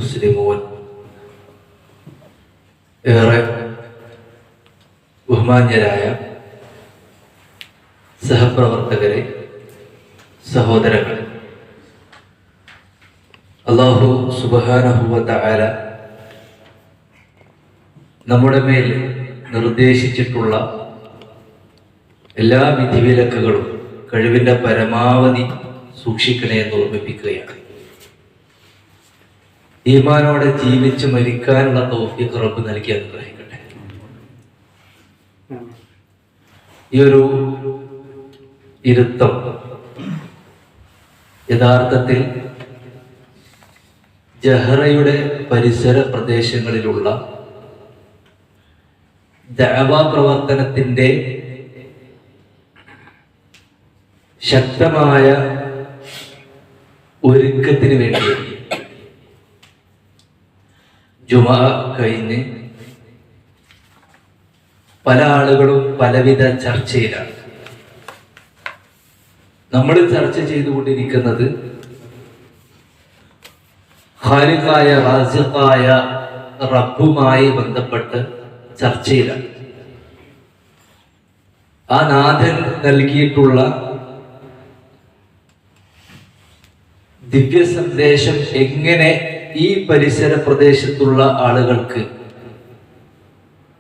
മുസ്ലിമൂൻ. ഏറെ ബഹുമാന്യരായ സഹപ്രവർത്തകരെ, സഹോദരങ്ങളെ, അല്ലാഹു സുബ്ഹാനഹു വ തആല നമ്മുടെ മേൽ നിർദ്ദേശിച്ചിട്ടുള്ള എല്ലാ വിധിവിലക്കുകളും കഴിവിൻ്റെ പരമാവധി സൂക്ഷിക്കണേ എന്ന് ഓർമ്മിപ്പിക്കുകയാണ്. ഈമാനോടെ ജീവിച്ച് മരിക്കാനുള്ള തൗഫീഖ് റബ്ബ് നൽകി അനുഗ്രഹിക്കട്ടെ. ഈ ഒരു ഇരുത്തം യഥാർത്ഥത്തിൽ ജഹറയുടെ പരിസര പ്രദേശങ്ങളിലുള്ള ദഅവ പ്രവർത്തനത്തിൻ്റെ ശക്തമായ ഒരുക്കത്തിന് വേണ്ടി ജുമാ കഴിഞ്ഞ് പല ആളുകളും പലവിധ ചർച്ചയിലാണ്. നമ്മൾ ചർച്ച ചെയ്തുകൊണ്ടിരിക്കുന്നത് ഖാലിഖായ റാസിഖായ റബ്ബുമായി ബന്ധപ്പെട്ട് ചർച്ചയിലാണ്. ആ നാഥൻ നൽകിയിട്ടുള്ള ദിവ്യ സന്ദേശം എങ്ങനെ ഈ പരിസര പ്രദേശത്തുള്ള ആളുകൾക്ക്,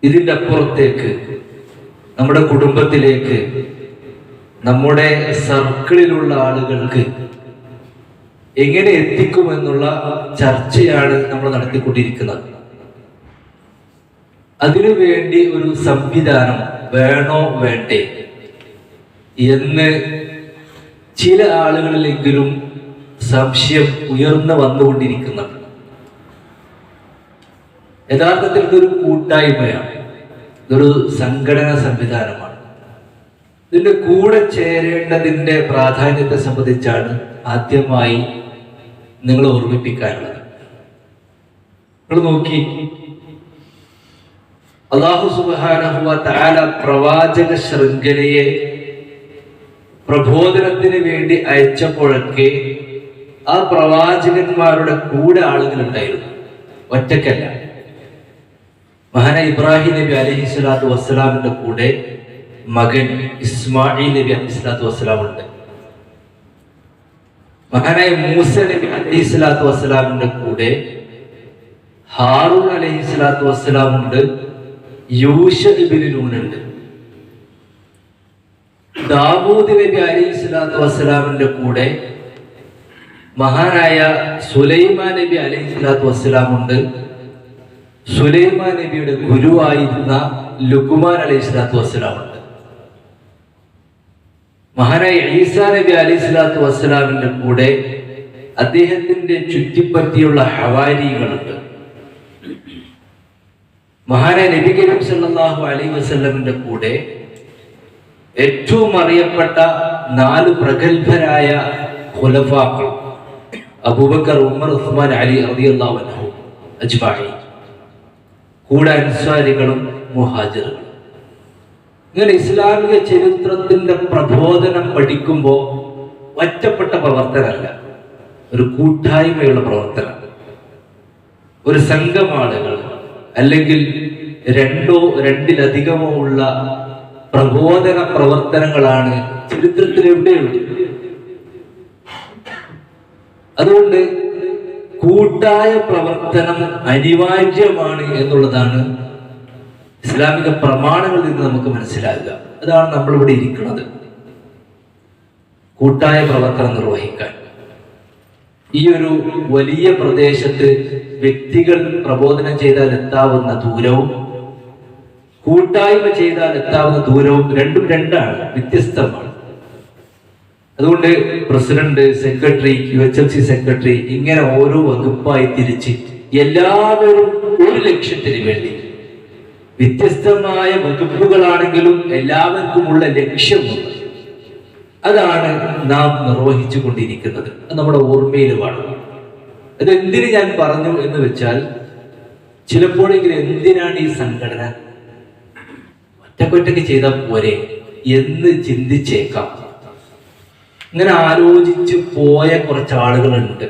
ഇതിൻ്റെ അപ്പുറത്തേക്ക്, നമ്മുടെ കുടുംബത്തിലേക്ക്, നമ്മുടെ സർക്കിളിലുള്ള ആളുകൾക്ക് എങ്ങനെ എത്തിക്കുമെന്നുള്ള ചർച്ചയാണ് നമ്മൾ നടത്തിക്കൊണ്ടിരിക്കുന്നത്. അതിനുവേണ്ടി ഒരു സംവിധാനം വേണോ വേണ്ടേ എന്ന് ചില ആളുകളിലെങ്കിലും സംശയം ഉയർന്നു വന്നുകൊണ്ടിരിക്കുന്നുണ്ട്. യഥാർത്ഥത്തിൽ ഇതൊരു കൂട്ടായ്മയാണ്, ഇതൊരു സംഘടനാ സംവിധാനമാണ്. ഇതിൻ്റെ കൂടെ ചേരേണ്ടതിൻ്റെ പ്രാധാന്യത്തെ സംബന്ധിച്ചാണ് ആദ്യമായി നിങ്ങൾ ഓർമ്മിപ്പിക്കാനുള്ളത്. നിങ്ങൾ നോക്കി, അല്ലാഹു സുബ്ഹാനഹു വ തആല പ്രവാചക ശൃംഖലയെ പ്രബോധനത്തിന് വേണ്ടി അയച്ചപ്പോഴൊക്കെ ആ പ്രവാചകന്മാരുടെ കൂടെ ആളുകളുണ്ടായിരുന്നു, ഒറ്റക്കല്ല. മഹാനായ ഇബ്രാഹിം നബി അലൈഹി സ്വലാത്തു വസ്സലാമിന്റെ കൂടെ മകൻ ഇസ്മായിൽ നബി അലൈഹി സ്വലാത്തു വസ്സലാം ഉണ്ട്. മഹാനായ മൂസ നബി അലൈഹി സ്വലാത്തു വസ്സലാമിന്റെ കൂടെ ഹാറൂൻ അലൈഹി സ്വലാത്തു വസ്സലാം ഉണ്ട്. യൂശ ഇബ്നു നൂൻ ഉണ്ട്. ദാവൂദ് നബി അലൈഹി സ്വലാത്തു വസ്സലാമിന്റെ കൂടെ മഹാനായ സുലൈമാൻ നബി അലൈഹി സ്വലാത്തു വസ്സലാം ഉണ്ട്. സുലൈമാൻ നബിയുടെ ഗുരുവായിരുന്ന ലുക്മാൻ അലൈഹി സ്വലാത്തു വസ്സലാം ഉണ്ട്. മഹാനായ ഈസാ നബി അലൈഹി സ്വലാത്തു വസ്സലാമിന്റെ കൂടെ അദ്ദേഹത്തിന്റെ ചുറ്റിപ്പറ്റിയുള്ള ഹവാരികളുണ്ട്. മഹാനായ നബി കരീം സല്ലല്ലാഹു അലൈഹി വസല്ലമിന്റെ കൂടെ ഏറ്റവും അറിയപ്പെട്ട 4 പ്രഗത്ഭരായ ഖുലഫാക്കൾ അബൂബക്കർ, ഉമർ, ഉസ്മാൻ, അലി റളിയല്ലാഹു അൻഹു അജ്മഈൻ, കൂടെ അൻസാരികളും മുഹാജിറുകളും. ഇങ്ങനെ ഇസ്ലാമിക ചരിത്രത്തിന്റെ പ്രബോധനം പഠിക്കുമ്പോൾ ഒറ്റപ്പെട്ട പ്രവർത്തനമല്ല, ഒരു കൂട്ടായ്മയുള്ള പ്രവർത്തനം. ഒരു സംഘം ആളുകൾ അല്ലെങ്കിൽ 2 2-ലധികമോ ഉള്ള പ്രബോധന പ്രവർത്തനങ്ങളാണ് ചരിത്രത്തിൽ എവിടെയുള്ളത്. അതുകൊണ്ട് കൂട്ടായ പ്രവർത്തനം അനിവാര്യമാണ് എന്നുള്ളതാണ് ഇസ്ലാമിക പ്രമാണങ്ങളിൽ നിന്ന് നമുക്ക് മനസ്സിലാകുക. അതാണ് നമ്മളിവിടെ ഇരിക്കുന്നത്, കൂട്ടായ പ്രവർത്തനം നിർവഹിക്കാൻ. ഈ ഒരു വലിയ പ്രദേശത്ത് വ്യക്തികൾ പ്രബോധനം ചെയ്താൽ എത്താവുന്ന ദൂരവും കൂട്ടായ്മ ചെയ്താൽ എത്താവുന്ന ദൂരവും രണ്ടും രണ്ടാണ്, വ്യത്യസ്തമാണ്. അതുകൊണ്ട് പ്രസിഡന്റ്, സെക്രട്ടറി, UHMC സെക്രട്ടറി ഇങ്ങനെ ഓരോ വകുപ്പായി തിരിച്ച് എല്ലാവരും ഒരു ലക്ഷ്യത്തിന് വേണ്ടി, വ്യത്യസ്തമായ വകുപ്പുകളാണെങ്കിലും എല്ലാവർക്കുമുള്ള ലക്ഷ്യമുണ്ട്. അതാണ് നാം നിർവഹിച്ചു കൊണ്ടിരിക്കുന്നത്. അത് നമ്മുടെ ഓർമ്മയിൽ വേണം. അതെന്തിന് ഞാൻ പറഞ്ഞു എന്ന് വെച്ചാൽ, ചിലപ്പോഴെങ്കിലും എന്തിനാണ് ഈ സംഘടന, ഒറ്റക്കൊറ്റയ്ക്ക് ചെയ്താൽ പോരെ എന്ന് ചിന്തിച്ചേക്കാം. ഇങ്ങനെ ആലോചിച്ച് പോയ കുറച്ച് ആളുകളുണ്ട്.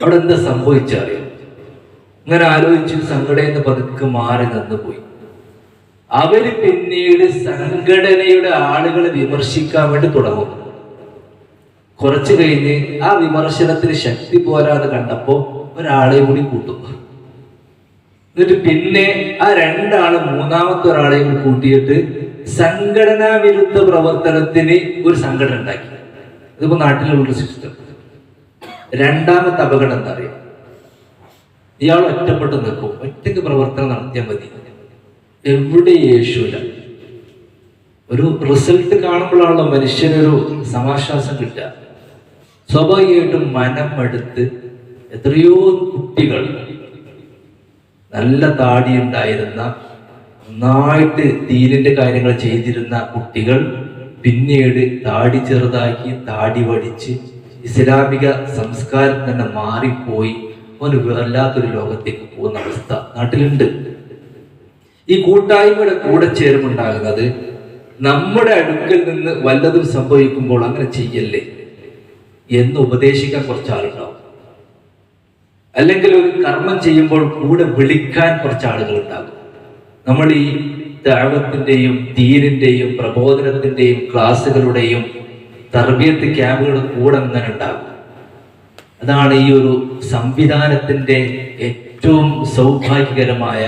അവിടെ എന്താ സംഭവിച്ചറിയോ? ഇങ്ങനെ ആലോചിച്ച് സംഘടന പതുക്കെ മാറി നിന്ന് പോയി. അവര് പിന്നീട് സംഘടനയുടെ ആളുകളെ വിമർശിക്കാൻ വേണ്ടി തുടങ്ങും. കുറച്ചു കഴിഞ്ഞ് ആ വിമർശനത്തിന് ശക്തി പോരാതെ കണ്ടപ്പോ ഒരാളെ കൂടി കൂട്ടും. എന്നിട്ട് പിന്നെ ആ രണ്ടാളും മൂന്നാമത്തെ ഒരാളെയും കൂടി കൂട്ടിയിട്ട് സംഘടനാ വിരുദ്ധ പ്രവർത്തനത്തിന് ഒരു സംഘടന ഉണ്ടാക്കി. ഇതിപ്പോ നാട്ടിലുള്ള സിസ്റ്റം. രണ്ടാമത്തെ അപകടം എന്താ അറിയാം? ഇയാൾ ഒറ്റപ്പെട്ട് നിൽക്കും. ഒറ്റയ്ക്ക് പ്രവർത്തനം നടത്തിയാൽ മതി, എവിടെ യേശുല. ഒരു റിസൾട്ട് കാണുമ്പോഴാണല്ലോ മനുഷ്യനൊരു സമാശ്വാസം കിട്ടുക. സ്വാഭാവികമായിട്ടും മനം എടുത്ത് എത്രയോ കുട്ടികൾ, നല്ല താടി ഉണ്ടായിരുന്ന, നന്നായിട്ട് ദീനിന്റെ കാര്യങ്ങൾ ചെയ്തിരുന്ന കുട്ടികൾ പിന്നീട് താടി ചെറുതാക്കി, താടി വടിച്ച് ഇസ്ലാമിക സംസ്കാരം തന്നെ മാറിപ്പോയി ഒരു വല്ലാത്തൊരു ലോകത്തേക്ക് പോകുന്ന അവസ്ഥ നാട്ടിലുണ്ട്. ഈ കൂട്ടായ്മയുടെ കൂടെ ചേരുമുണ്ടാകുന്നത് നമ്മുടെ അടുക്കൽ നിന്ന് വല്ലതും സംഭവിക്കുമ്പോൾ അങ്ങനെ ചെയ്യല്ലേ എന്ന് ഉപദേശിക്കാൻ കുറച്ച് ആളുണ്ടാവും. അല്ലെങ്കിൽ ഒരു കർമ്മം ചെയ്യുമ്പോൾ കൂടെ വിളിക്കാൻ കുറച്ച് ആളുകൾ ഉണ്ടാകും. നമ്മൾ ഈ ദഅവത്തിന്റെയും ദീനിന്റെയും പ്രബോധനത്തിന്റെയും ക്ലാസ്സുകളുടെയും തർബിയത്ത് ക്യാമ്പുകളുടെ കൂടെ അങ്ങനെ ഉണ്ടാകും. അതാണ് ഈ ഒരു സംവിധാനത്തിന്റെ ഏറ്റവും സൗഭാഗ്യകരമായ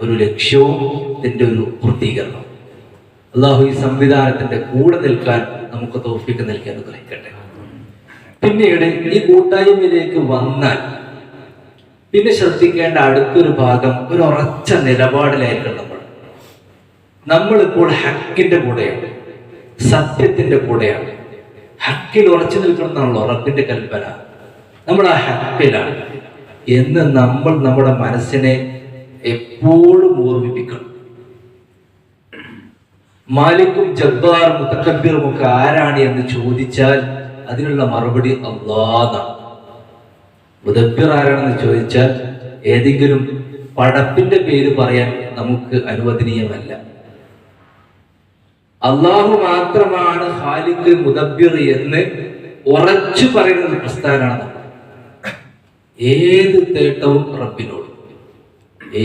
ഒരു ലക്ഷ്യവും ഇതിന്റെ ഒരു പൂർത്തീകരണം. അള്ളാഹു ഈ സംവിധാനത്തിന്റെ കൂടെ നിൽക്കാൻ നമുക്ക് തൗഫീഖ് നൽകി അനുഗ്രഹിക്കട്ടെ. പിന്നീട് ഈ കൂട്ടായ്മയിലേക്ക് വന്നാൽ പിന്നെ ശ്രദ്ധിക്കേണ്ട അടുത്തൊരു ഭാഗം, ഒരു ഉറച്ച നിലപാടിലായിരിക്കണം നമ്മളിപ്പോൾ ഹക്കിന്റെ കൂടെയാണ്, സത്യത്തിന്റെ കൂടെയാണ്. ഹക്കിൽ ഉറച്ചു നിൽക്കണമെന്നാണല്ലോ റബ്ബിന്റെ കൽപ്പന. നമ്മൾ ആ ഹക്കിലാണ് എന്ന് നമ്മൾ നമ്മുടെ മനസ്സിനെ എപ്പോഴും ഓർമ്മിപ്പിക്കണം. മാലിക്കും ജബ്ബാറും മുതക്കബ്ബിറും ഒക്കെ ആരാണ് എന്ന് ചോദിച്ചാൽ അതിനുള്ള മറുപടി അല്ലാഹ്. മുദബ്ബിർ ആരാണെന്ന് ചോദിച്ചാൽ ഏതെങ്കിലും പടപ്പിന്റെ പേര് പറയാൻ നമുക്ക് അനുവദനീയമല്ല. അള്ളാഹു മാത്രമാണ് ഖാലിഖ് മുദബ്ബിർ എന്ന് ഉറച്ചു പറയുന്ന പ്രസ്ഥാനമാണ്. ഏത് തേട്ടവും റബ്ബിനോട്,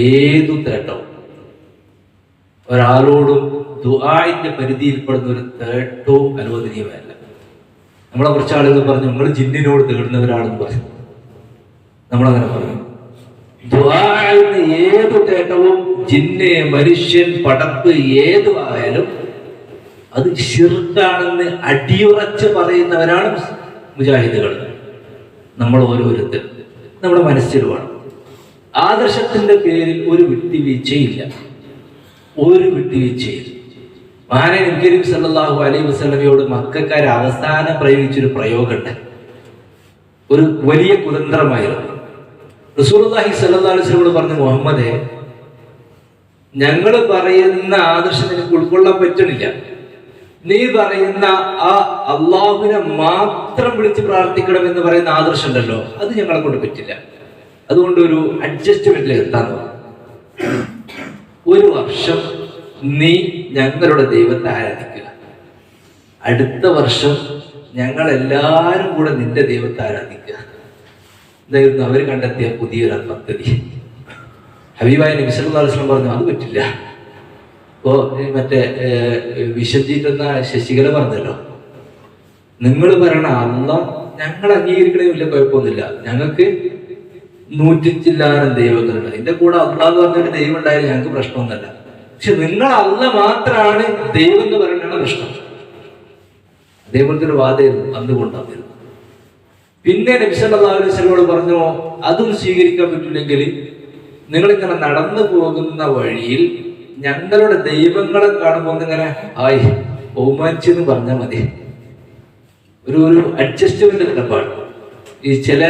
ഏതു തേട്ടവും ഒരാളോടും ദുആഇന്റെ പരിധിയിൽപ്പെടുന്ന ഒരു തേട്ടവും അനുവദനീയമല്ല. നമ്മളെ കുറച്ച് ആളുകൾ പറഞ്ഞു നിങ്ങൾ ജിന്നിനോട് തേടുന്നവരാണെന്ന് പറഞ്ഞു. നമ്മളങ്ങനെ പറഞ്ഞു. ദുആഇന് ഏതു തേട്ടവും ജിന്ന്, മനുഷ്യൻ, പടപ്പ് ഏതു ആയാലും അത് ശിർക്കാണെന്ന് അടിയുറച്ച് പറയുന്നവരാണ് മുജാഹിദുകൾ. നമ്മൾ ഓരോരുത്തരും നമ്മുടെ മനസ്സിൽ വേണം. ആദർശത്തിന്റെ പേരിൽ ഒരു വിട്ടുവീഴ്ചയില്ല, ഒരു വിട്ടുവീഴ്ചയില്ല. മഹാനായ നബി കരീം സല്ലല്ലാഹു അലൈഹി വസല്ലമയോട് മക്കക്കാർ അവസാനം പ്രയോഗിച്ചൊരു പ്രയോഗമുണ്ട്, ഒരു വലിയ കുതന്ത്രമായിരുന്നു. റസൂലുള്ളാഹി സ്വല്ലല്ലാഹു അലൈഹി വസല്ലമയോട് പറഞ്ഞു, മുഹമ്മദേ, ഞങ്ങൾ പറയുന്ന ആദർശം നിനക്ക് ഉൾക്കൊള്ളാൻ പറ്റണില്ല. നീ പറയുന്ന ആ അള്ളാഹുവിനെ മാത്രം വിളിച്ച് പ്രാർത്ഥിക്കണം എന്ന് പറയുന്ന ആദർശം ഉണ്ടല്ലോ, അത് ഞങ്ങളെ കൊണ്ട് പറ്റില്ല. അതുകൊണ്ട് ഒരു അഡ്ജസ്റ്റ്മെന്റിൽ എത്താൻ പറഞ്ഞു. ഒരു വർഷം നീ ഞങ്ങളുടെ ദൈവത്തെ ആരാധിക്കുക, അടുത്ത വർഷം ഞങ്ങൾ എല്ലാവരും കൂടെ നിന്റെ ദൈവത്തെ ആരാധിക്കുക. ഇതായിരുന്നു അവർ കണ്ടെത്തിയ പുതിയൊരു പദ്ധതി. ഹബീബായ നബി സല്ലല്ലാഹു അലൈഹി വസല്ലം പറഞ്ഞു, അത് പറ്റില്ല. ഇപ്പോ മറ്റേ വിശദീകരണ ശശികല പറഞ്ഞല്ലോ, നിങ്ങൾ പറയണ അള്ളാഹ് ഞങ്ങൾ അംഗീകരിക്കണേ വലിയ കുഴപ്പമൊന്നുമില്ല, ഞങ്ങൾക്ക് 100 ചില്ലാനം ദൈവങ്ങളുണ്ട്, അതിന്റെ കൂടെ അള്ളാഹ് എന്ന് പറഞ്ഞൊരു ദൈവം ഉണ്ടായാലും ഞങ്ങൾക്ക് പ്രശ്നമൊന്നുമല്ല. പക്ഷെ നിങ്ങൾ അള്ളാഹ് മാത്രമാണ് ദൈവം എന്ന് പറയുന്നതാണ് പ്രശ്നം. അതേപോലത്തെ ഒരു വാദമായിരുന്നു അന്ന് കൊണ്ടുവന്നിരുന്നു. പിന്നെ നബി സല്ലല്ലാഹു അലൈഹി വസല്ലമയോട് പറഞ്ഞു, അതും സ്വീകരിക്കാൻ പറ്റില്ലെങ്കിൽ നിങ്ങളിങ്ങനെ നടന്നു പോകുന്ന വഴിയിൽ ഞങ്ങളുടെ ദൈവങ്ങളെ കാണുമ്പോൾ ഇങ്ങനെ ആയി ബഹുമാനിച്ചെന്ന് പറഞ്ഞാൽ മതി. ഒരു അഡ്ജസ്റ്റ്മെന്റ് നിലപാട്. ഈ ചില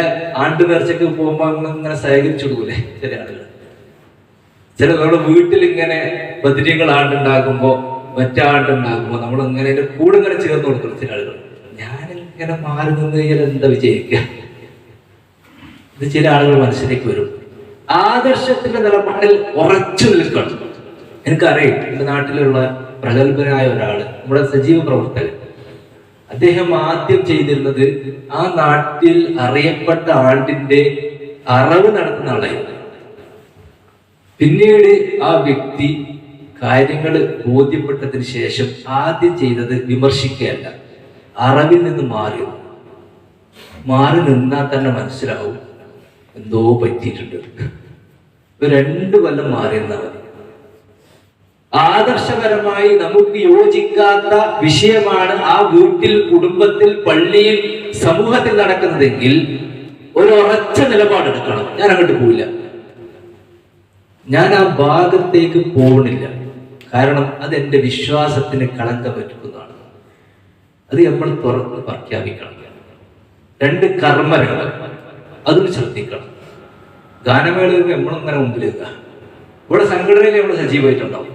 ആണ്ട് നേർച്ചക്ക് പോകുമ്പോൾ ഇങ്ങനെ സഹകരിച്ചു കൊടുക്കൂലേ ചില ആളുകൾ. ചില നമ്മുടെ വീട്ടിൽ ഇങ്ങനെ ബദരീങ്ങൾ ആണ്ടുണ്ടാകുമ്പോ മറ്റാണ്ടുണ്ടാകുമ്പോ നമ്മൾ ഇങ്ങനെ കൂടെ ഇങ്ങനെ ചേർന്ന് കൊടുക്കണം ചില ആളുകൾ. ഞാനിങ്ങനെ മാറി നിന്ന് കഴിഞ്ഞാൽ എന്താ വിജയിക്കുക? ഇത് ചില ആളുകൾ മനസ്സിലേക്ക് വരും. ആദർശത്തിന്റെ നിലപാടിൽ ഉറച്ചു നിൽക്കണം. എനിക്കറിയാം, എന്റെ നാട്ടിലുള്ള പ്രഗത്ഭനായ ഒരാള്, നമ്മുടെ സജീവ പ്രവർത്തകൻ, അദ്ദേഹം ആദ്യം ചെയ്തിരുന്നത് ആ നാട്ടിൽ അറിയപ്പെട്ട ആണ്ടിന്റെ അറവ് നടത്തുന്ന ആളായിരുന്നു. പിന്നീട് ആ വ്യക്തി കാര്യങ്ങൾ ബോധ്യപ്പെട്ടതിന് ശേഷം ആദ്യം ചെയ്തത് വിമർശിക്കുകയല്ല, അറവിൽ നിന്ന് മാറി നിന്നാൽ തന്നെ മനസ്സിലാവും എന്തോ പറ്റിയിട്ടുണ്ട്. 2 കൊല്ലം മാറി നിന്നാൽ മതി. ആദർശപരമായി നമുക്ക് യോജിക്കാത്ത വിഷയമാണ് ആ വീട്ടിൽ, കുടുംബത്തിൽ, പള്ളിയിൽ, സമൂഹത്തിൽ നടക്കുന്നതെങ്കിൽ ഒരു ഉറച്ച നിലപാടെടുക്കണം. ഞാൻ അങ്ങോട്ട് പോവില്ല, ഞാൻ ആ ഭാഗത്തേക്ക് പോകണില്ല. കാരണം അത് എൻ്റെ വിശ്വാസത്തിന് കളങ്കം പറ്റുന്നതാണ്. അത് നമ്മൾ തുറന്ന് പ്രഖ്യാപിക്കണം. 2 കർമ്മരംഗം അതും ശ്രദ്ധിക്കണം. ഗാനമേളയിൽ നമ്മളിങ്ങനെ മുമ്പിലേക്ക, ഇവിടെ സംഘടനയിൽ നമ്മൾ സജീവമായിട്ടുണ്ടാവും.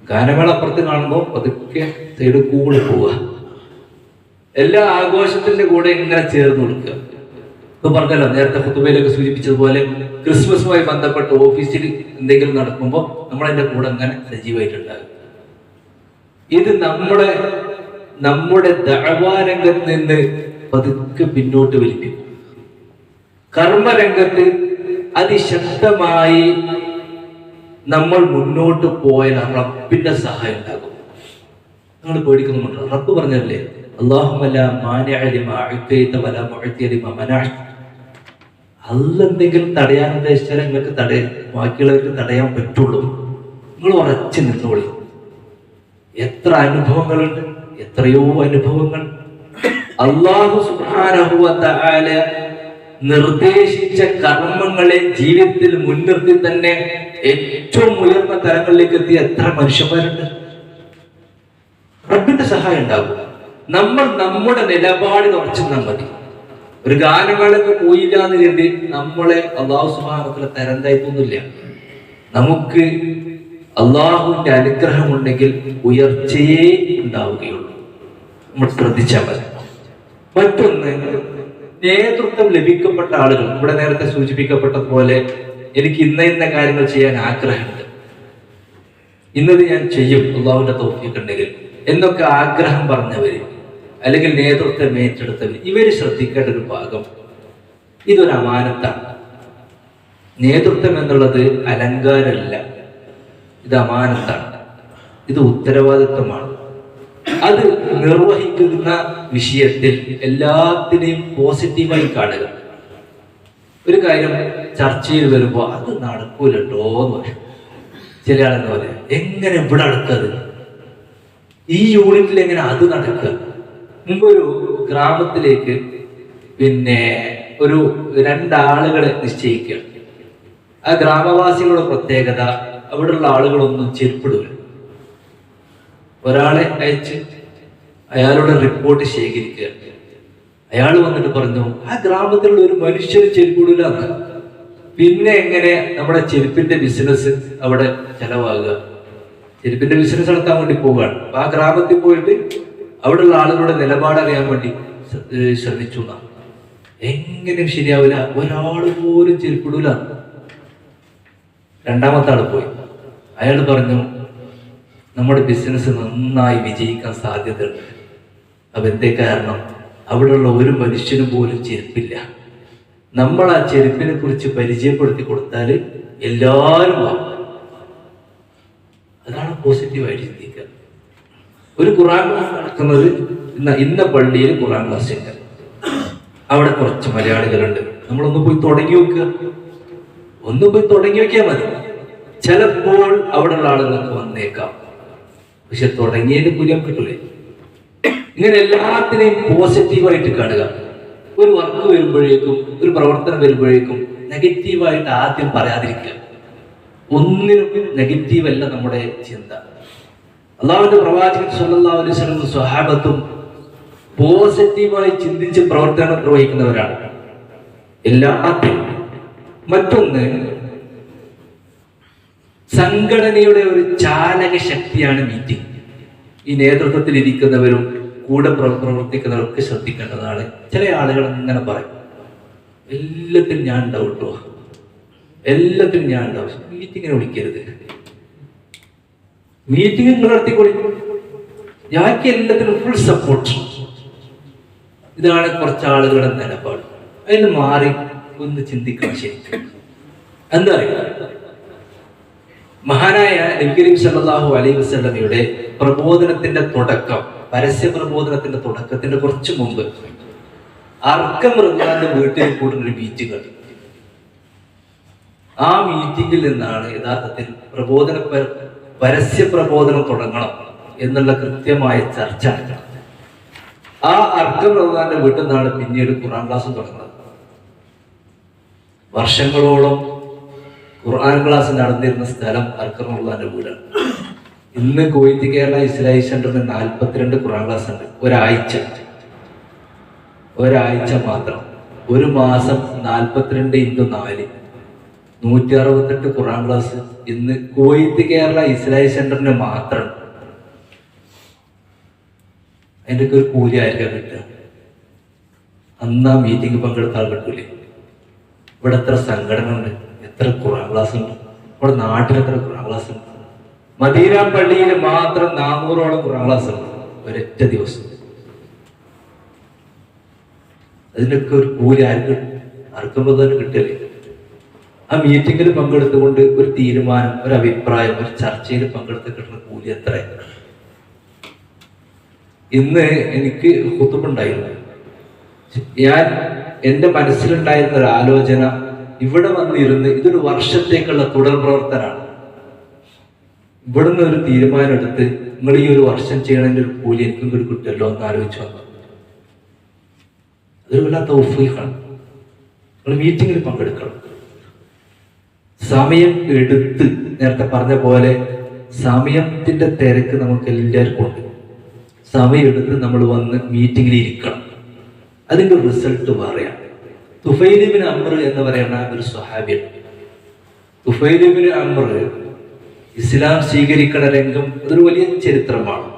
ഗാനമേള അപ്പുറത്ത് കാണുമ്പോൾ പതുക്കെ സൈഡ് കൂടി പോവുക, എല്ലാ ആഘോഷത്തിന്റെ കൂടെ ഇങ്ങനെ ചേർന്ന് കൊടുക്കുക. ഇപ്പൊ പറഞ്ഞല്ലോ, നേരത്തെ ഖുതുബയിലൊക്കെ സൂചിപ്പിച്ചതുപോലെ ക്രിസ്മസുമായി ബന്ധപ്പെട്ട് ഓഫീസിൽ എന്തെങ്കിലും നടക്കുമ്പോൾ നമ്മളതിന്റെ കൂടെ അങ്ങനെ സജീവമായിട്ടുണ്ടാകും. ഇത് നമ്മുടെ ദഅവാരംഗത്ത് നിന്ന് പതുക്കെ പിന്നോട്ട് വലിപ്പിക്കും. കർമ്മരംഗത്ത് അതിശക്തമായി നമ്മൾ മുന്നോട്ട് പോയാൽ റബ്ബിന്റെ സഹായം ഉണ്ടാകും. നിങ്ങൾ പേടിക്കുന്നുണ്ടോ? റബ്ബ് പറഞ്ഞല്ലേ, അല്ല എന്തെങ്കിലും തടയാൻ ഉദ്ദേശിച്ചാൽ നിങ്ങൾക്ക് ബാക്കിയുള്ളവർക്ക് തടയാൻ പറ്റുള്ളൂ. നിങ്ങൾ ഉറച്ചു നിന്നോളി. എത്ര അനുഭവങ്ങളുണ്ട്, എത്രയോ അനുഭവങ്ങൾ. അല്ലാഹു സുബ്ഹാനഹു വ തആല നിർദ്ദേശിച്ച കർമ്മങ്ങളെ ജീവിതത്തിൽ മുൻനിർത്തി തന്നെ ഏറ്റവും ഉയർന്ന തലങ്ങളിലേക്ക് എത്തിയ എത്ര മനുഷ്യന്മാരുണ്ട്. റബ്ബിന്റെ സഹായം ഉണ്ടാകും. നമ്മൾ നമ്മുടെ നിലപാടിൽ ഉറച്ചുനിന്നാൽ മതി. ഒരു ഗാനമേളക്ക് പോയില്ല എന്ന് കരുതി നമ്മളെ അല്ലാഹു സുബ്ഹാനഹു വ തആല തരംതായിട്ടൊന്നുമില്ല. നമുക്ക് അല്ലാഹുവിന്റെ അനുഗ്രഹം ഉണ്ടെങ്കിൽ ഉയർച്ചയേ ഉണ്ടാവുകയുള്ളൂ. നമ്മൾ ശ്രദ്ധിച്ചാൽ മതി. മറ്റൊന്ന്, നേതൃത്വം ലഭിക്കപ്പെട്ട ആളുകൾ, ഇവിടെ നേരത്തെ സൂചിപ്പിക്കപ്പെട്ടതുപോലെ എനിക്ക് ഇന്ന കാര്യങ്ങൾ ചെയ്യാൻ ആഗ്രഹമുണ്ട്, ഇന്നത് ഞാൻ ചെയ്യും അല്ലാഹുവിന്റെ തൗഫീഖ് ഉണ്ടെങ്കിൽ എന്നൊക്കെ ആഗ്രഹം പറഞ്ഞവര് അല്ലെങ്കിൽ നേതൃത്വം ഏറ്റെടുത്തവർ, ഇവര് ശ്രദ്ധിക്കേണ്ട ഒരു ഭാഗം, ഇതൊരു അമാനത്താണ്. നേതൃത്വം എന്നുള്ളത് അലങ്കാരമല്ല, ഇത് അമാനത്താണ്, ഇത് ഉത്തരവാദിത്വമാണ്. അത് നിർവഹിക്കുന്ന വിഷയത്തിൽ എല്ലാത്തിനെയും പോസിറ്റീവായി കാണുക. ഒരു കാര്യം ചർച്ചയിൽ വരുമ്പോ അത് നടക്കൂലട്ടോ എന്ന് പറയും. ചില ആളെന്ന് പറയാം, എങ്ങനെ ഇവിടെ നടക്കത്, ഈ യൂണിറ്റിൽ എങ്ങനെ അത് നടക്കുക. മുമ്പൊരു ഗ്രാമത്തിലേക്ക് ഒരു 2 ആളുകളെ നിശ്ചയിക്കുക. ആ ഗ്രാമവാസികളുടെ പ്രത്യേകത, അവിടെയുള്ള ആളുകളൊന്നും ചെരുപ്പിടില്ല. ഒരാളെ അയച്ച് അയാളുടെ റിപ്പോർട്ട് ശേഖരിക്കുക. അയാൾ വന്നിട്ട് പറഞ്ഞു, ആ ഗ്രാമത്തിലുള്ള ഒരു മനുഷ്യന് ചെരുപ്പിടില്ല എന്ന്. പിന്നെ എങ്ങനെ നമ്മുടെ ചെരുപ്പിന്റെ ബിസിനസ് അവിടെ ചെലവാകുക? ചെരുപ്പിന്റെ ബിസിനസ് നടത്താൻ വേണ്ടി പോവുകയാണ്. അപ്പൊ ആ ഗ്രാമത്തിൽ പോയിട്ട് അവിടെയുള്ള ആളുകളുടെ നിലപാട് അറിയാൻ വേണ്ടി ശ്രമിച്ചു. എങ്ങനെയും ശരിയാവില്ല, ഒരാൾ പോലും ചെരുപ്പിടൂല. 2ാമത്തെ ആൾ പോയി. അയാൾ പറഞ്ഞു, നമ്മുടെ ബിസിനസ് നന്നായി വിജയിക്കാൻ സാധ്യതയുണ്ട്. അപ്പൊ എന്തേ കാരണം? അവിടെയുള്ള ഒരു മനുഷ്യനും പോലും ചെരുപ്പില്ല. നമ്മൾ ആ ചെരുപ്പിനെ കുറിച്ച് പരിചയപ്പെടുത്തി കൊടുത്താൽ എല്ലാവരും വാങ്ങും. അതാണ് പോസിറ്റീവായിട്ട് ചിന്തിക്കുക. ഒരു ഖുർആൻ ക്ലാസ് നടക്കുന്നത് ഇന്ന പള്ളിയിൽ ഖുർആൻ ക്ലാസ് ഉണ്ട്, അവിടെ കുറച്ച് മലയാളികളുണ്ട്, നമ്മളൊന്ന് പോയി തുടങ്ങി നോക്കിയാൽ മതി. ചിലപ്പോൾ അവിടെയുള്ള ആളുകൾക്ക് വന്നേക്കാം, പക്ഷെ തുടങ്ങിയതിന് പുലിയാൻ പറ്റൂലേ. ഇങ്ങനെ എല്ലാത്തിനെയും പോസിറ്റീവായിട്ട് കാണുക. ഒരു വർക്ക് വരുമ്പോഴേക്കും, ഒരു പ്രവർത്തനം വരുമ്പോഴേക്കും നെഗറ്റീവായിട്ട് ആദ്യം പറയാതിരിക്കുക. ഒന്നിനും നെഗറ്റീവ് അല്ല നമ്മുടെ ചിന്ത. അള്ളാഹുവിന്റെ പ്രവാചകൻ സ്വല്ലല്ലാഹു അലൈഹി വസല്ലം സ്വഹാബത്തും പോസിറ്റീവായി ചിന്തിച്ച് പ്രവർത്തനം നിർവഹിക്കുന്നവരാണ് എല്ലാത്തിനും. മറ്റൊന്ന്, സംഘടനയുടെ ഒരു ചാലക ശക്തിയാണ് മീറ്റിംഗ്. ഈ നേതൃത്വത്തിൽ ഇരിക്കുന്നവരും കൂടെ പ്രവർത്തിക്കുന്നവരൊക്കെ ശ്രദ്ധിക്കേണ്ടതാണ്. ചില ആളുകൾ ഇങ്ങനെ പറയും, എല്ലാത്തിനും ഞാൻ ഉണ്ടാവും കേട്ടോ, എല്ലാത്തിനും ഞാൻ ഉണ്ടാവും. മീറ്റിങ്ങിനെ വിളിക്കരുത്. മീറ്റിംഗ് നിങ്ങൾ നടത്തിക്കൊള്ളി, ബാക്കി എല്ലാത്തിനും ഫുൾ സപ്പോർട്ട്. ഇതാണ് കുറച്ച് ആളുകളുടെ നിലപാട്. അതിന് മാറി ഒന്ന് ചിന്തിക്കണം ശരിക്കും. എന്താ അറിയാം, മഹാനായ നബി കരീം സല്ലല്ലാഹു അലൈഹി വസല്ലമയുടെ പ്രബോധനത്തിന്റെ തുടക്കം, പരസ്യ പ്രബോധനത്തിന്റെ തുടക്കത്തിന്റെ കുറച്ച് മുമ്പ് അർക്കം റളിയല്ലാഹു വീട്ടിൽ കൂടുന്ന ഒരു മീറ്റിംഗ്. ആ മീറ്റിംഗിൽ നിന്നാണ് യഥാർത്ഥത്തിൽ പരസ്യ പ്രബോധനം തുടങ്ങണം എന്നുള്ള കൃത്യമായ ചർച്ച. ആ അർക്കം റളിയല്ലാഹുവിന്റെ വീട്ടിൽ നിന്നാണ് പിന്നീട് ഖുർആൻ ക്ലാസ് തുടങ്ങുന്നത്. വർഷങ്ങളോളം ഖുർആൻ ക്ലാസ് നടന്നിരുന്ന സ്ഥലം അർക്കം റളിയല്ലാഹുവിന്റെ വീടാണ്. ഇന്ന് കുവൈത്ത് കേരള ഇസ്ലാമിക് സെന്ററിന് 42 ഖുർആൻ ക്ലാസ് ഉണ്ട്. ഒരാഴ്ച മാത്രം. ഒരു മാസം 42 × 4 168 ഖുർആൻ ക്ലാസ് ഇന്ന് കുവൈത്ത് കേരള ഇസ്ലാമിക് സെന്ററിന് മാത്രം. അതിൻ്റെ ഒക്കെ ഒരു കൂലി ആയിരിക്കാം കിട്ടുക. അന്ന് ആ മീറ്റിംഗ് പങ്കെടുത്താൽ കിട്ടൂലേ? ഇവിടെ എത്ര സംഘടന ഉണ്ട്, എത്ര ഖുർആൻ ക്ലാസ് ഉണ്ട്, ഇവിടെ നാട്ടിൽ എത്ര ഖുർആൻ ക്ലാസ് ഉണ്ട്. മദീന പള്ളിയിൽ മാത്രം 400ഓളം ഖുർആൻ ക്ലാസ് ഉണ്ട് ഒരൊറ്റ ദിവസം. അതിനൊക്കെ ഒരു കൂലി ആർക്കുമ്പോൾ തന്നെ കിട്ടല്ലേ? ആ മീറ്റിങ്ങിൽ പങ്കെടുത്തുകൊണ്ട് ഒരു തീരുമാനം, ഒരു അഭിപ്രായം, ഒരു ചർച്ചയിൽ പങ്കെടുത്ത് കിട്ടുന്ന കൂലി എത്ര? ഇന്ന് എനിക്ക് ഖുതുബുണ്ടായിരുന്നു. ഞാൻ എൻ്റെ മനസ്സിലുണ്ടായിരുന്ന ഒരു ആലോചന, ഇവിടെ വന്നിരുന്ന് ഇതൊരു വർഷത്തേക്കുള്ള തുടർ പ്രവർത്തനമാണ്. ഇവിടുന്ന് ഒരു തീരുമാനം എടുത്ത് നിങ്ങൾ ഈ ഒരു വർഷം ചെയ്യണതിൻ്റെ ഒരു കൂലി എനിക്കും കൂടി കിട്ടുമല്ലോ എന്ന് ആലോചിച്ചു വന്നു. അതൊരു വല്ലാത്ത തൗഫീഖാണ്. നിങ്ങൾ മീറ്റിങ്ങിൽ പങ്കെടുക്കണം. സമയം എടുത്ത്, നേരത്തെ പറഞ്ഞ പോലെ സമയത്തിന്റെ തിരക്ക് നമുക്ക് എല്ലാവർക്കും ഉണ്ട്. സമയം എടുത്ത് നമ്മൾ വന്ന് മീറ്റിങ്ങിൽ ഇരിക്കണം. അതിന്റെ റിസൾട്ട് പറയാം. തുഫൈൽ ഇബ്നു അംർ എന്ന് പറയുന്ന ഒരു സ്വഹാബിയാണ്. തുഫൈൽ ഇബ്നു അംർ ഇസ്ലാം സ്വീകരിക്കണ രംഗം അതൊരു വലിയ ചരിത്രമാണ്.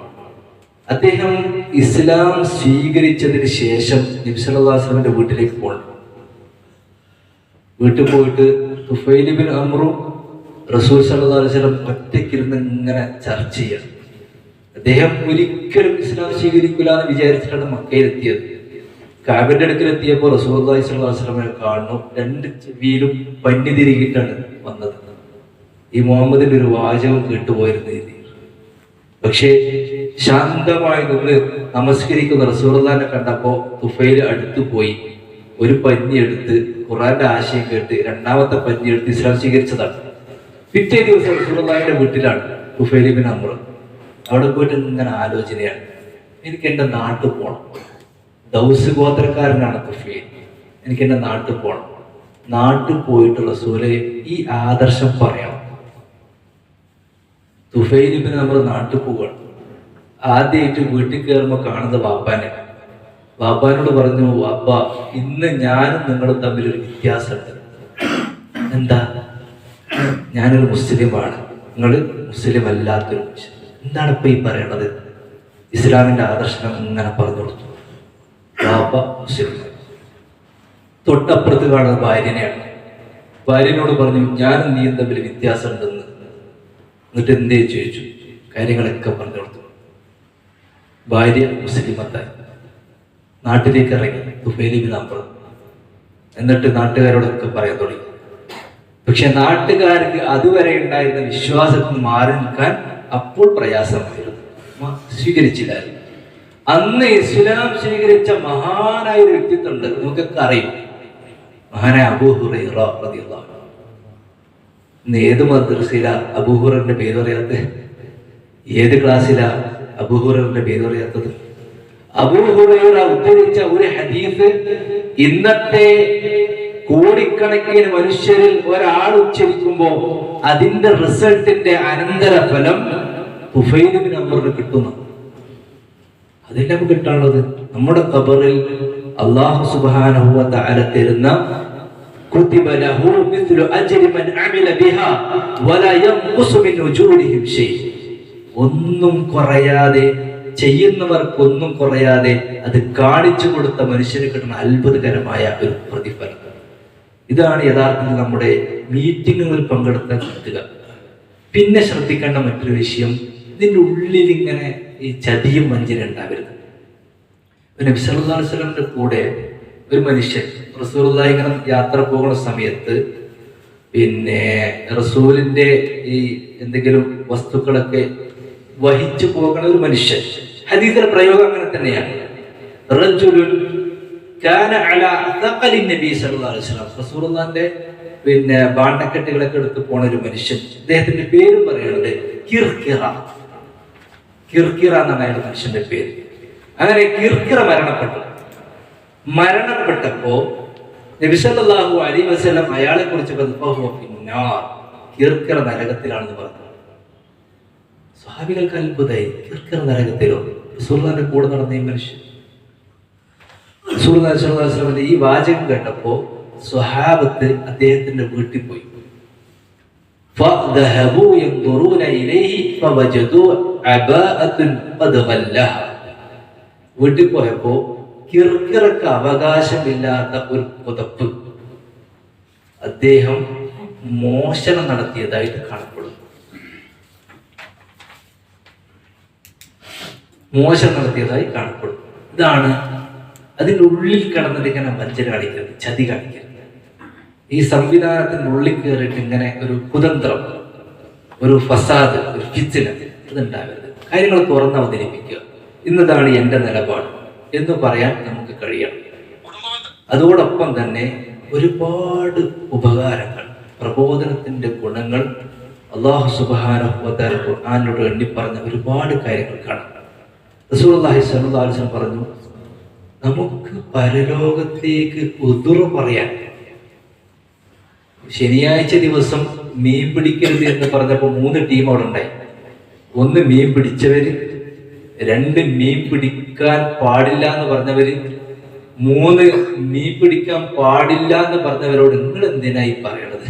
അദ്ദേഹം ഇസ്ലാം സ്വീകരിച്ചതിന് ശേഷം നബി സല്ലല്ലാഹു അലൈഹി വസല്ലമയുടെ വീട്ടിലേക്ക് പോകണം. വീട്ടിൽ പോയിട്ട് തുഫൈൽ ഇബ്നു അംറും റസൂൽ സല്ലല്ലാഹു അലൈഹി വസല്ലം ഒറ്റയ്ക്കിരുന്ന് ഇങ്ങനെ ചർച്ച ചെയ്യണം. അദ്ദേഹം ഒരിക്കലും ഇസ്ലാം സ്വീകരിക്കില്ല എന്ന് വിചാരിച്ചിട്ടാണ് മക്കയിലെത്തിയത്. കാബയുടെ അടുക്കലെത്തിയപ്പോൾ റസൂലുള്ളാഹി സ്വല്ലല്ലാഹു അലൈഹി വസല്ലമയെ കാണുന്നു. 2 ചെവിയിലും പഞ്ഞി തിരികിട്ടാണ് വന്നത്. ഈ മുഹമ്മദിന്റെ ഒരു വാചകം കേട്ടുപോയിരുന്ന രീതി. പക്ഷേ ശാന്തമായി നിന്ന് നമസ്കരിക്കുന്ന റസൂലുള്ളാഹിനെ കണ്ടപ്പോ തുഫൈൽ അടുത്തു പോയി ഒരു പഞ്ഞി എടുത്ത് ഖുർആന്റെ ആശയം കേട്ട് 2ാമത്തെ പഞ്ഞി എടുത്ത് ഇസ്ലാം സ്വീകരിച്ചതാണ്. പിറ്റേ ദിവസം റസൂലുള്ളാഹിന്റെ വീട്ടിലാണ് തുഫൈൽ ഇബ്നു അംർ. അവിടെ പോയിട്ട് ഇങ്ങനെ ആലോചനയാണ്, എനിക്ക് എൻ്റെ നാട്ടിൽ പോകണം. ദൗസ് ഗോത്രക്കാരനാണ് തുഫൈൽ. എനിക്ക് എൻ്റെ നാട്ടിൽ പോകണം. നാട്ടിൽ പോയിട്ട് റസൂലെ ഈ ആദർശം പറയണം. തുഫൈൽ ഇബ്നു അംർ നാട്ടിൽ പോവുകയാണ്. ആദ്യമായിട്ട് വീട്ടിൽ കയറുമ്പോൾ കാണുന്നത് വാപ്പാനെ. വാപ്പാനോട് പറഞ്ഞു, വാപ്പ, ഇന്ന് ഞാനും നിങ്ങളും തമ്മിലൊരു വ്യത്യാസമുണ്ട്. എന്താ? ഞാനൊരു മുസ്ലിമാണ്, നിങ്ങൾ മുസ്ലിം അല്ലാത്തൊരു മുസ്ലിം. എന്താണ് ഇപ്പൊ ഈ പറയണത്? ഇസ്ലാമിന്റെ ആദർശനം ഇങ്ങനെ പറഞ്ഞു കൊടുത്തു. വാപ്പ മുസ്ലിം. തൊട്ടപ്പുറത്ത് കാണുന്നത് ഭാര്യനെയാണ്. ഭാര്യനോട് പറഞ്ഞു, ഞാനും നീയും തമ്മിൽ വ്യത്യാസം ഉണ്ടെന്ന്. എന്നിട്ട് എന്തേ ചോദിച്ചു, കാര്യങ്ങളൊക്കെ പറഞ്ഞു കൊടുത്തു. ഭാര്യ മുസ്ലിമത്തായി നാട്ടിലേക്ക് ഇറങ്ങി തുഫൈൽ ഇബ്നു അംർ. എന്നിട്ട് നാട്ടുകാരോടൊക്കെ പറയാൻ തുടങ്ങി. പക്ഷെ നാട്ടുകാർക്ക് അതുവരെ ഉണ്ടായിരുന്ന വിശ്വാസത്തിൽ മാറി നിൽക്കാൻ അപ്പോൾ പ്രയാസമായിരുന്നു. സ്വീകരിച്ചില്ലായിരുന്നു. അന്ന് ഇസ്ലാം സ്വീകരിച്ച മഹാനായ ഒരു വ്യക്തിത്വം ഉണ്ട്, നമുക്കൊക്കെ അറിയും. മഹാനായ അബൂ ഹുറൈറ റളിയല്ലാഹു അൻഹു. ഇന്ന് ഏത് മദ്രസയിലാ അബൂ ഹുറൈറയുടെ പേര് പറയാത്തത്? ഏത് ക്ലാസ്സിലാ അബൂ ഹുറൈറയുടെ പേര് പറയാത്തത്? അബൂ ഹുറൈറ ഉദ്ധരിച്ച ഒരു ഹദീസ് ഇന്നത്തെ കോടിക്കണക്കിന് മനുഷ്യരിൽ ഒരാൾ ഉച്ചരിക്കുമ്പോൾ അതിന്റെ റിസൾട്ടിന്റെ അനന്തരഫലം തുഫൈൽ ഇബ്നു അംറിന് കിട്ടുന്നു. അതെല്ലാം കിട്ടാനുള്ളത് നമ്മുടെ ഖബറിൽ അല്ലാഹു സുബ്ഹാനഹു വ തആല തരുന്ന കുതിബ ലഹു മിസ്ലു അജ്രി മൻ അമില ബിഹാ വലാ യൻഖുസു മിൻ ഉജൂരിഹിം ഷൈ. ഒന്നും കുറയാതെ, ചെയ്യുന്നവർക്കൊന്നും കുറയാതെ അത് കാണിച്ചു കൊടുത്ത മനുഷ്യന് കിട്ടുന്ന അത്ഭുതകരമായ ഒരു പ്രതിഫലം. ഇതാണ് യഥാർത്ഥത്തിൽ നമ്മുടെ മീറ്റിങ്ങുകളിൽ പങ്കെടുത്ത കിട്ടുക. പിന്നെ ശ്രദ്ധിക്കേണ്ട മറ്റൊരു വിഷയം, ഇതിൻ്റെ ഉള്ളിൽ ഇങ്ങനെ ഈ ചതിയും വഞ്ചന ഉണ്ടാവരുത്. നബി സല്ലല്ലാഹു അലൈഹി വസല്ലമയുടെ കൂടെ ഒരു മനുഷ്യൻ റസൂലുള്ളാഹി ഇങ്ങനെ യാത്ര പോകുന്ന സമയത്ത് പിന്നെ റസൂലിന്റെ ഈ എന്തെങ്കിലും വസ്തുക്കളൊക്കെ വഹിച്ചു പോകുന്ന ഒരു മനുഷ്യൻ, ഹദീസിലെ പ്രയോഗം അങ്ങനെ തന്നെയാണ്. റജുലുൻ കാന അലാ തഖലിൻ നബി സല്ലല്ലാഹു അലൈഹി വസല്ലം, റസൂലുള്ളാഹിന്റെ പിന്നെ ബാണ്ടക്കെട്ടുകളൊക്കെ എടുത്ത് പോണ ഒരു മനുഷ്യൻ. അദ്ദേഹത്തിന്റെ പേര് പറയുന്നത് കിർക്കിറ. കിർക്കിറ എന്നാണ് അയാളുടെ മനുഷ്യന്റെ പേര്. അങ്ങനെ കിർക്കിറ മരണപ്പെട്ടപ്പോ നബി സല്ലല്ലാഹു അലൈഹി വസല്ലം അയാളെ കുറിച്ച് കിർക്കിറ നരകത്തിലാണെന്ന് പറഞ്ഞു. സ്വഹാബികൾക്ക് അത്ഭുതമായി, കിർക്കിറ നരകത്തിലോ? റസൂലുള്ളാഹിന്റെ കൂടെ നടന്ന ഈ മനുഷ്യൻ റസൂലുള്ളാഹി സ്വല്ലല്ലാഹു അലൈഹി വസല്ലം ഈ വാചകം കേട്ടപ്പോ സ്വഹാബത്ത് അദ്ദേഹത്തിന്റെ വീട്ടിൽ പോയി. فذهبوا ينظرون إليه فوجدوا عباءة قد غلها. വീട്ടിൽ പോയപ്പോ കിർക്കിറക്ക് അവകാശമില്ലാത്ത ഒരു പുതപ്പ് അദ്ദേഹം മോഷണം നടത്തിയതായിട്ട് കാണപ്പെടുന്നു. മോശം നടത്തിയതായി കാണപ്പെടും. ഇതാണ് അതിൻ്റെ ഉള്ളിൽ കിടന്നിട്ട് ഇങ്ങനെ വഞ്ചന കാണിക്കുന്നത്, ചതി കാണിക്കുന്നത്. ഈ സംവിധാനത്തിന്റെ ഉള്ളിൽ കയറിയിട്ട് ഇങ്ങനെ ഒരു കുതന്ത്രം, ഒരു ഫസാദ്, ഒരു ഫിത്ന ഇതുണ്ടാവരുത്. കാര്യങ്ങൾ തുറന്ന് അവതരിപ്പിക്കുക. ഇന്നതാണ് എൻ്റെ നിലപാട് എന്ന് പറയാൻ നമുക്ക് കഴിയണം. അതോടൊപ്പം തന്നെ ഒരുപാട് ഉപകാരങ്ങൾ, പ്രബോധനത്തിന്റെ ഗുണങ്ങൾ അല്ലാഹു സുബ്ഹാനഹു വ തആല ഖുർആനിലൂടെ എണ്ണിപ്പറഞ്ഞ ഒരുപാട് കാര്യങ്ങൾ കാണാം. റസൂലുള്ളാഹി സ്വല്ലല്ലാഹു അലൈഹി വസല്ലം പറഞ്ഞു, നമുക്ക് പരലോകത്തേക്ക് ഉദുർ പറയാൻ. ശനിയാഴ്ച ദിവസം മീൻ പിടിക്കരുത് എന്ന് പറഞ്ഞപ്പോൾ 3 ടീം അവിടെ ഉണ്ടായി. 1 മീൻ പിടിച്ചവര്, 2 മീൻ പിടിക്കാൻ പാടില്ല എന്ന് പറഞ്ഞവര്, 3 മീൻ പിടിക്കാൻ പാടില്ല എന്ന് പറഞ്ഞവരോട് നിങ്ങൾ എന്തിനായി പറയണത്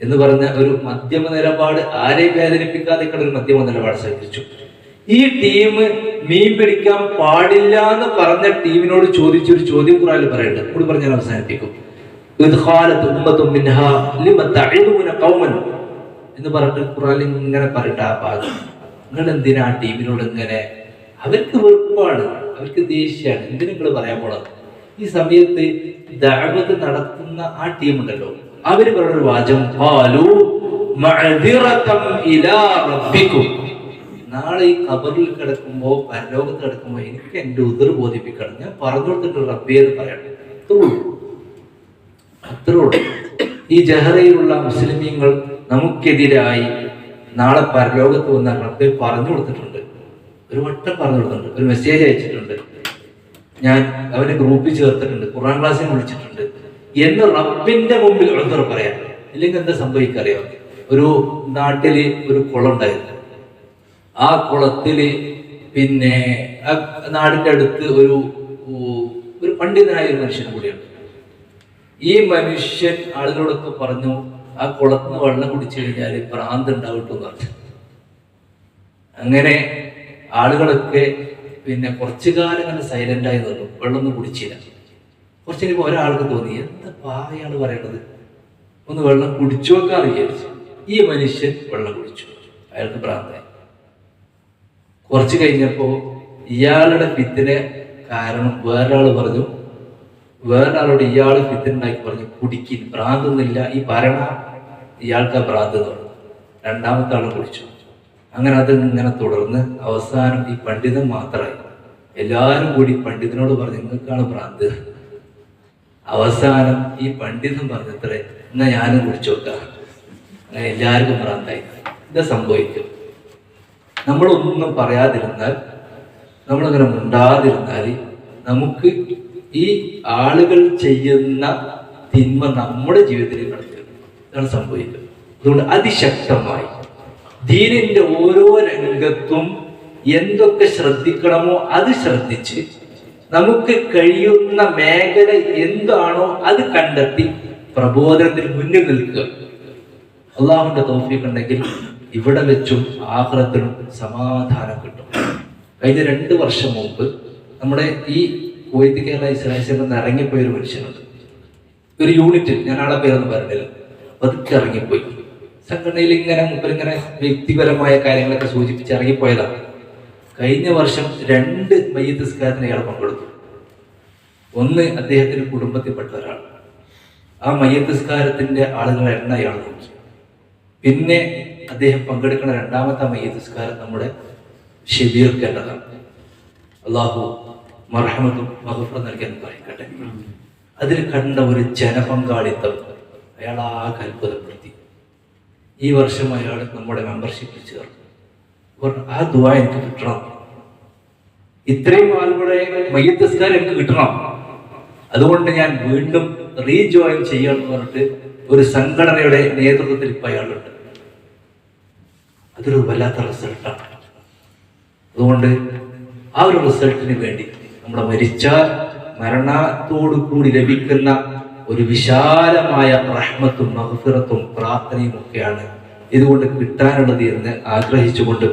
എന്ന് പറഞ്ഞ ഒരു മധ്യമ നിലപാട്, ആരെയും വേദനിപ്പിക്കാതെ ഒരു മധ്യമ നിലപാട് സ്വീകരിച്ചു. ഈ ടീം മീൻ പിടിക്കാൻ പാടില്ല എന്ന് പറഞ്ഞ ടീമിനോട് ചോദിച്ചൊരു ചോദ്യം ഖുർആനിൽ പറയുന്നുണ്ട്. കൂടി പറഞ്ഞാൽ അവസാനിപ്പിക്കും. എന്ന് പറഞ്ഞിട്ട് ഖുർആനിൽ ഇങ്ങനെ പറയട്ടെ ആ ഭാഗം. നിങ്ങൾ എന്തിനാ ആ ടീമിനോട് ഇങ്ങനെ? അവർക്ക് വെറുപ്പാണ്, അവർക്ക് ദേഷ്യമാണ്. എന്തിനാ നിങ്ങൾ പറയാൻ പോണത്? ഈ സമയത്ത് ദഅവത്ത് നടത്തുന്ന ആ ടീം ഉണ്ടല്ലോ, അവര് പറഞ്ഞൊരു വാചകം, നാളെ ഈ ഖബറിൽ കിടക്കുമ്പോ, പരലോകത്ത് കിടക്കുമ്പോ എനിക്ക് എന്റെ ഉദർ ബോധിപ്പിക്കണം, ഞാൻ പറഞ്ഞു കൊടുത്തിട്ട് റബ്ബേ എന്ന് പറയണം. അത്രയുള്ളൂ. ഈ ജഹറയിലുള്ള മുസ്ലിമീങ്ങൾ നമുക്കെതിരായി നാളെ പരലോകത്ത് വന്ന റബ്ബെ പറഞ്ഞു കൊടുത്തിട്ടുണ്ട്. ഒരു വട്ടം പറഞ്ഞു കൊടുത്തിട്ടുണ്ട്, ഒരു മെസ്സേജ് അയച്ചിട്ടുണ്ട്, ഞാൻ അവനെ ഗ്രൂപ്പിൽ ചേർത്തിട്ടുണ്ട്, ഖുർആൻ ക്ലാസ്സിൽ വിളിച്ചിട്ടുണ്ട് എന്ന് റബ്ബിന്റെ മുമ്പിൽ ഉദർ പറയാം. ഇല്ലെങ്കിൽ എന്താ സംഭവിക്കറിയാം? ഒരു നാട്ടില് ഒരു കുളം ഉണ്ടായിരുന്നു. ആ കുളത്തില് പിന്നെ ആ നാടിന്റെ അടുത്ത് ഒരു പണ്ഡിതനായ ഒരു മനുഷ്യനും കൂടിയുണ്ട്. ഈ മനുഷ്യൻ ആളുകളോടൊക്കെ പറഞ്ഞു, ആ കുളത്തിന് വെള്ളം കുടിച്ചു കഴിഞ്ഞാൽ ഭ്രാന്ത് ഉണ്ടാവട്ടെ എന്ന് പറഞ്ഞു. അങ്ങനെ ആളുകളൊക്കെ പിന്നെ കുറച്ചു കാലം അങ്ങനെ സൈലന്റായി നിന്നു, വെള്ളമൊന്നും കുടിച്ചില്ല. കുറച്ചു കഴിയുമ്പോൾ ഒരാൾക്ക് തോന്നി, എന്താ അയാൾ പറയണത്, ഒന്ന് വെള്ളം കുടിച്ചു വെക്കാന്ന് വിചാരിച്ചു. ഈ മനുഷ്യൻ വെള്ളം കുടിച്ചു, അയാൾക്ക് ഭ്രാന്തായി. കുറച്ച് കഴിഞ്ഞപ്പോ ഇയാളുടെ ഫിത്തിനെ കാരണം വേറൊരാള് പറഞ്ഞു, വേറൊരാളോട് ഇയാള് ഫിത്തിനുണ്ടാക്കി പറഞ്ഞു, കുടിക്കിൻ, ഭ്രാന്തൊന്നുമില്ല, ഈ ഭരണ ഇയാൾക്ക് ഭ്രാന്ത് എന്ന് പറഞ്ഞു. രണ്ടാമത്തെ ആള് കുടിച്ചു. അങ്ങനെ അത് ഇങ്ങനെ തുടർന്ന് അവസാനം ഈ പണ്ഡിതൻ മാത്രമായി. എല്ലാവരും കൂടി പണ്ഡിതനോട് പറഞ്ഞു, നിങ്ങൾക്കാണ് ഭ്രാന്ത്. അവസാനം ഈ പണ്ഡിതൻ പറഞ്ഞത്രേ, എന്നാ ഞാനും കുടിച്ചു വെക്കാം. അങ്ങനെ എല്ലാവർക്കും ഭ്രാന്തായി. ഇത് സംഭവിക്കും. നമ്മളൊന്നും പറയാതിരുന്നാൽ, നമ്മളിങ്ങനെ മുണ്ടാതിരുന്നാൽ നമുക്ക് ഈ ആളുകൾ ചെയ്യുന്ന തിന്മ നമ്മുടെ ജീവിതത്തിൽ നടത്തും. ഇതാണ് സംഭവിക്കുന്നത്. അതുകൊണ്ട് അതിശക്തമായി ദീനിന്റെ ഓരോ രംഗത്തും എന്തൊക്കെ ശ്രദ്ധിക്കണമോ അത് ശ്രദ്ധിച്ച് നമുക്ക് കഴിയുന്ന മേഖല എന്താണോ അത് കണ്ടെത്തി പ്രബോധനത്തിന് മുന്നിൽ നിൽക്കുക. അള്ളാഹുവിന്റെ തൗഫീഖ് ഉണ്ടെങ്കിൽ ഇവിടെ വെച്ചും ആഖിറത്തിലും സമാധാനം കിട്ടും. കഴിഞ്ഞ 2 വർഷം മുമ്പ് നമ്മുടെ ഈ കുവൈത്ത് കേരള ഇസ്ലാമിക് സെന്ററിൽ ഇറങ്ങിപ്പോയ ഒരു മനുഷ്യനുണ്ട്. ഒരു യൂണിറ്റ്, ഞാൻ ആളെ പേരൊന്നും പറഞ്ഞില്ല, പതുക്കെ ഇറങ്ങിപ്പോയി. സംഘടനയിൽ ഇങ്ങനെ വ്യക്തിപരമായ കാര്യങ്ങളൊക്കെ സൂചിപ്പിച്ച് ഇറങ്ങിപ്പോയതാണ്. കഴിഞ്ഞ വർഷം 2 മയ്യിത്ത് നിസ്കാരത്തിന് അയാൾ പങ്കെടുത്തു. ഒന്ന് അദ്ദേഹത്തിന്റെ കുടുംബത്തിൽപ്പെട്ട ഒരാൾ. ആ മയ്യിത്ത് നിസ്കാരത്തിന്റെ ആളുകളെ എണ്ണ അയാൾ നോക്കി. പിന്നെ അദ്ദേഹം പങ്കെടുക്കുന്ന 2ാമത്തെ മയ്യിത്ത് നിസ്കാരം നമ്മുടെ ഷബീർക്ക് എന്നതാണ്. അള്ളാഹു മർഹമത്തും മഗ്ഫിറത്തും നൽകാൻ പറയട്ടെ. അതിൽ കണ്ട ഒരു ജനപങ്കാളിത്തം അയാൾ ആകെ അത്ഭുതപ്പെടുത്തി. ഈ വർഷം അയാൾ നമ്മുടെ മെമ്പർഷിപ്പിൽ ചേർന്നു. ആ ദുആ എനിക്ക് കിട്ടണം, ഇത്രയും ആളുകളെ മയ്യിത്ത് നിസ്കാരം എനിക്ക് കിട്ടണം, അതുകൊണ്ട് ഞാൻ വീണ്ടും റീജോയിൻ ചെയ്യാമെന്ന് പറഞ്ഞിട്ട് ഒരു സംഘടനയുടെ നേതൃത്വത്തിൽ ഇപ്പം അയാളുണ്ട്. അതൊരു വല്ലാത്ത റിസൾട്ടാണ്. അതുകൊണ്ട് ആ ഒരു റിസൾട്ടിന് വേണ്ടി നമ്മുടെ മരണത്തോടു കൂടി ലഭിക്കുന്ന ഒരു വിശാലമായ റഹ്മത്തും മഗ്ഫിറത്തും പ്രാർത്ഥനയും ഒക്കെയാണ് ഇതുകൊണ്ട് കിട്ടാനുള്ളത് എന്ന് ആഗ്രഹിച്ചുകൊണ്ട്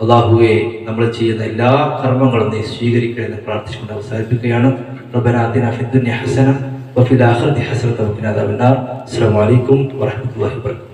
അല്ലാഹുവേ നമ്മൾ ചെയ്യുന്ന എല്ലാ കർമ്മങ്ങളും നീ സ്വീകരിക്കണമെന്ന് പ്രാർത്ഥിച്ചുകൊണ്ട് അവസാനിപ്പിക്കുകയാണ്. റബ്ബനാ ആതിനാ ഫിദ്ദുനിയ ഹസന വഫിൽ ആഖിറതി ഹസനത വഖിനാ അദാബന്നാർ. അസ്സലാമു അലൈക്കും വറഹ്മത്തുള്ളാഹി വബറകാതുഹു.